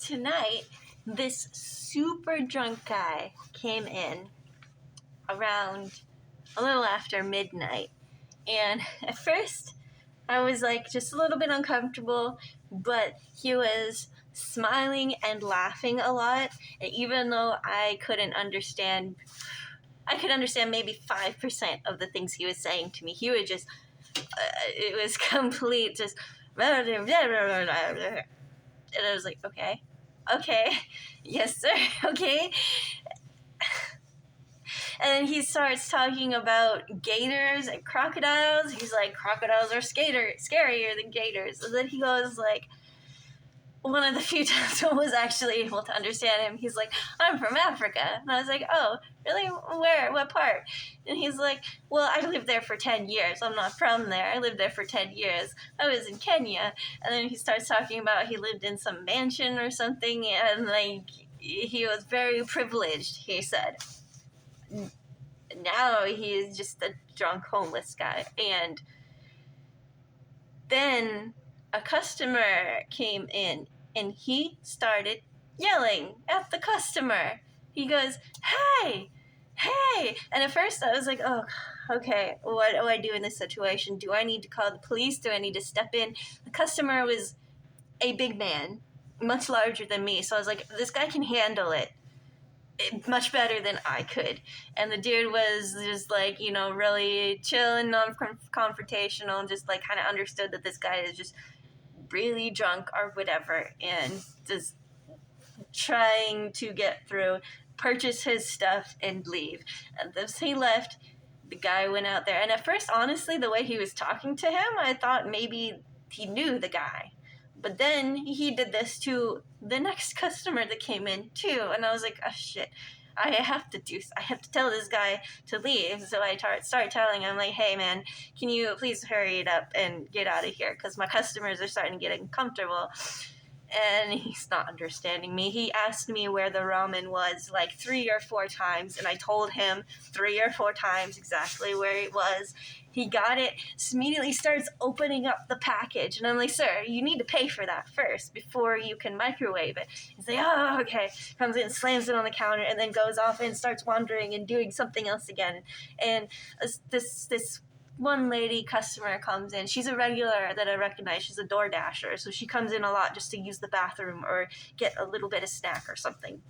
tonight, this super drunk guy came in around a little after midnight. And at first, I was like just a little bit uncomfortable, but he was smiling and laughing a lot. And even though I could understand maybe 5% of the things he was saying to me. He would just, it was complete, just, and I was like, okay, yes, sir, okay. And he starts talking about gators and crocodiles. He's like, crocodiles are scarier than gators. And then he goes like, one of the few times I was actually able to understand him, he's like, I'm from Africa. And I was like, oh, really? Where? What part? And he's like, well, I lived there for 10 years. I'm not from there. I lived there for 10 years. I was in Kenya. And then he starts talking about he lived in some mansion or something, and like he was very privileged, he said. Now he is just a drunk homeless guy. And then a customer came in and he started yelling at the customer. He goes, hey! And at first I was like, oh, okay, what do I do in this situation? Do I need to call the police? Do I need to step in? The customer was a big man, much larger than me. So I was like, this guy can handle it much better than I could. And the dude was just like, you know, really chill and non-confrontational, and just like kind of understood that this guy is just really drunk or whatever, and just trying to get through, purchase his stuff, and leave. And as he left, the guy went out there. And at first, honestly, the way he was talking to him, I thought maybe he knew the guy. But then he did this to the next customer that came in too, and I was like, oh shit, I have to tell this guy to leave. So I started telling him, like, hey man, can you please hurry it up and get out of here, because my customers are starting to get uncomfortable. And he's not understanding me. He asked me where the ramen was like 3 or 4 times, and I told him 3 or 4 times exactly where it was. He got it, immediately starts opening up the package, and I'm like, sir, you need to pay for that first before you can microwave it. He's like, oh, okay. Comes in, slams it on the counter, and then goes off and starts wandering and doing something else again. And this one lady customer comes in. She's a regular that I recognize. She's a door dasher, so she comes in a lot just to use the bathroom or get a little bit of snack or something.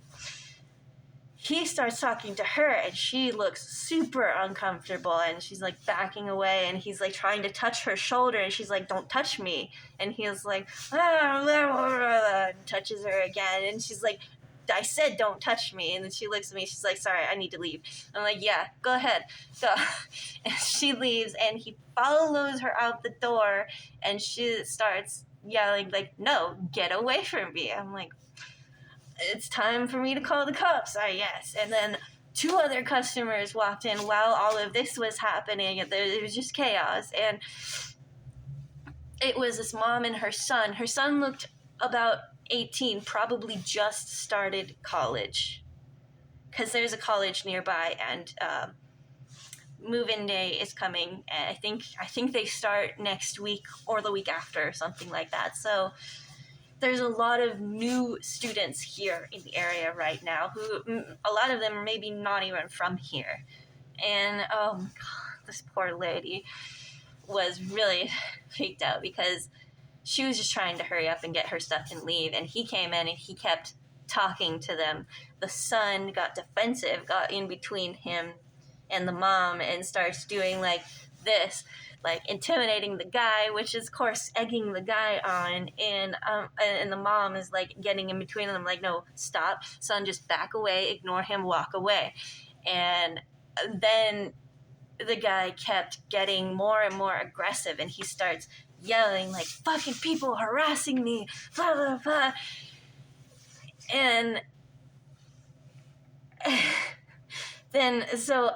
He starts talking to her, and she looks super uncomfortable, and she's like backing away, and he's like trying to touch her shoulder, and she's like, don't touch me. And he's like, and touches her again, and she's like, I said don't touch me. And then she looks at me, she's like, sorry, I need to leave. I'm like, yeah, go ahead, go. And she leaves, and he follows her out the door, and she starts yelling like, no, get away from me. I'm like, it's time for me to call the cops, I guess. And then 2 other customers walked in while all of this was happening. It was just chaos. And it was this mom and her son. Her son looked about 18, probably just started college, because there's a college nearby, and move-in day is coming. And I think they start next week or the week after, or something like that. So there's a lot of new students here in the area right now, who a lot of them are maybe not even from here. And oh my god, this poor lady was really freaked out, because she was just trying to hurry up and get her stuff and leave, and he came in and he kept talking to them. The son got defensive, got in between him and the mom, and starts doing like this, like intimidating the guy, which is of course egging the guy on, and the mom is like getting in between them, like, no, stop, son, just back away, ignore him, walk away. And then the guy kept getting more and more aggressive, and he starts yelling like, fucking people harassing me, blah blah blah. And then so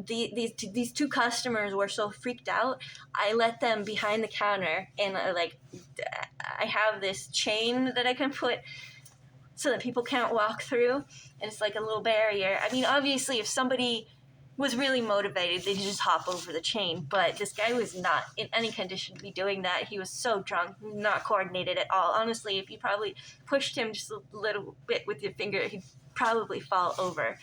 these 2 customers were so freaked out, I let them behind the counter, and I have this chain that I can put so that people can't walk through, and it's like a little barrier. I mean, obviously if somebody was really motivated to just hop over the chain, but this guy was not in any condition to be doing that. He was so drunk, not coordinated at all. Honestly, if you probably pushed him just a little bit with your finger, he'd probably fall over.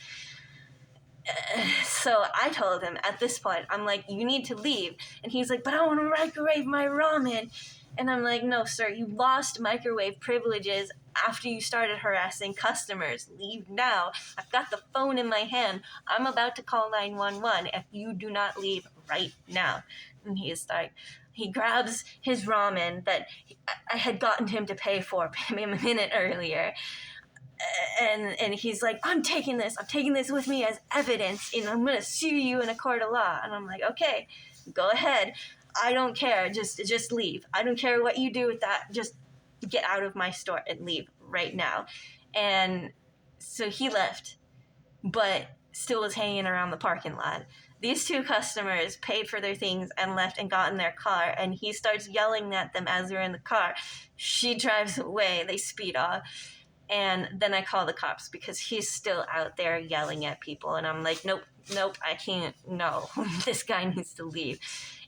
So I told him at this point, I'm like, you need to leave. And he's like, but I want to microwave my ramen. And I'm like, no, sir, you lost microwave privileges after you started harassing customers. Leave now. I've got the phone in my hand. I'm about to call 911 if you do not leave right now. And he's like, he grabs his ramen that I had gotten him to pay for a minute earlier. And he's like, I'm taking this with me as evidence, and I'm going to sue you in a court of law. And I'm like, okay, go ahead. I don't care. Just leave. I don't care what you do with that. Just get out of my store and leave right now. And so he left, but still was hanging around the parking lot. These two customers paid for their things and left and got in their car, and he starts yelling at them as they're in the car. She drives away. They speed off. And then I call the cops because he's still out there yelling at people. And I'm like, nope, I can't. No, this guy needs to leave.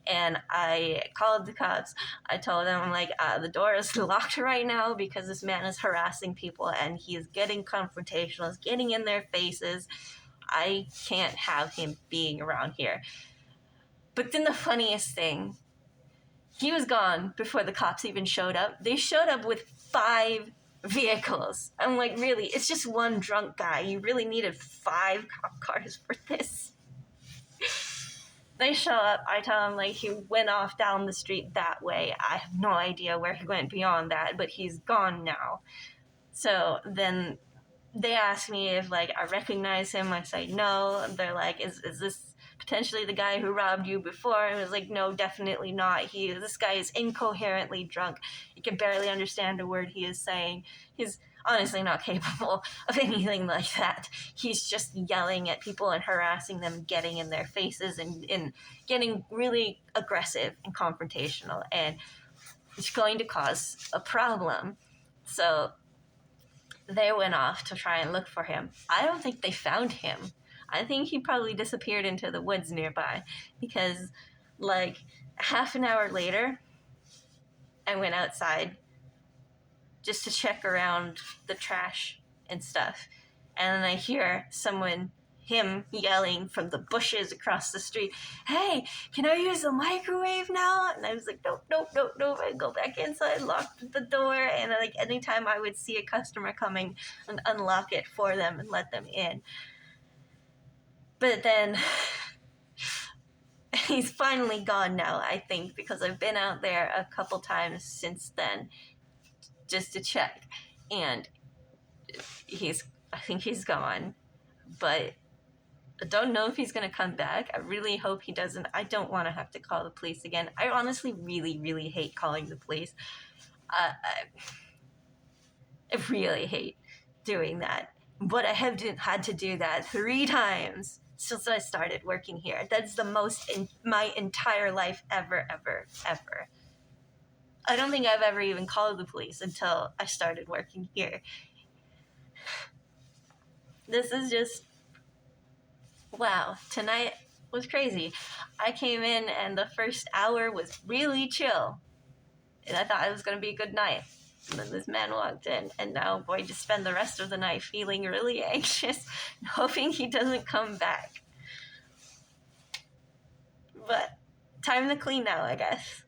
And I called the cops. I told them, I'm like, the door is locked right now because this man is harassing people and he is getting confrontational. He's getting in their faces. I can't have him being around here. But then the funniest thing, he was gone before the cops even showed up. They showed up with 5 vehicles. I'm like, really? It's just one drunk guy. You really needed 5 cop cars for this? They show up. I tell him, like, he went off down the street that way. I have no idea where he went beyond that, but he's gone now. So then they ask me if, like, I recognize him. I say no. They're like, is this potentially the guy who robbed you before? And I was like, no, definitely not. This guy is incoherently drunk. You can barely understand a word he is saying. He's honestly not capable of anything like that. He's just yelling at people and harassing them, getting in their faces and getting really aggressive and confrontational, and it's going to cause a problem. So they went off to try and look for him. I don't think they found him. I think he probably disappeared into the woods nearby because, like, half an hour later, I went outside just to check around the trash and stuff. And then I hear him yelling from the bushes across the street, hey, can I use the microwave now? And I was like, nope. I go back inside, locked the door, and like anytime I would see a customer coming, and unlock it for them and let them in. But then he's finally gone now, I think, because I've been out there a couple times since then just to check. And I think he's gone. But I don't know if he's going to come back. I really hope he doesn't. I don't want to have to call the police again. I honestly really, really hate calling the police. I really hate doing that. But I have had to do that 3 times since I started working here. That's the most in my entire life ever. I don't think I've ever even called the police until I started working here. This is just, wow. Tonight was crazy. I came in and the first hour was really chill. And I thought it was going to be a good night. And then this man walked in, and now I'm going to spend the rest of the night feeling really anxious, hoping he doesn't come back. But time to clean now, I guess.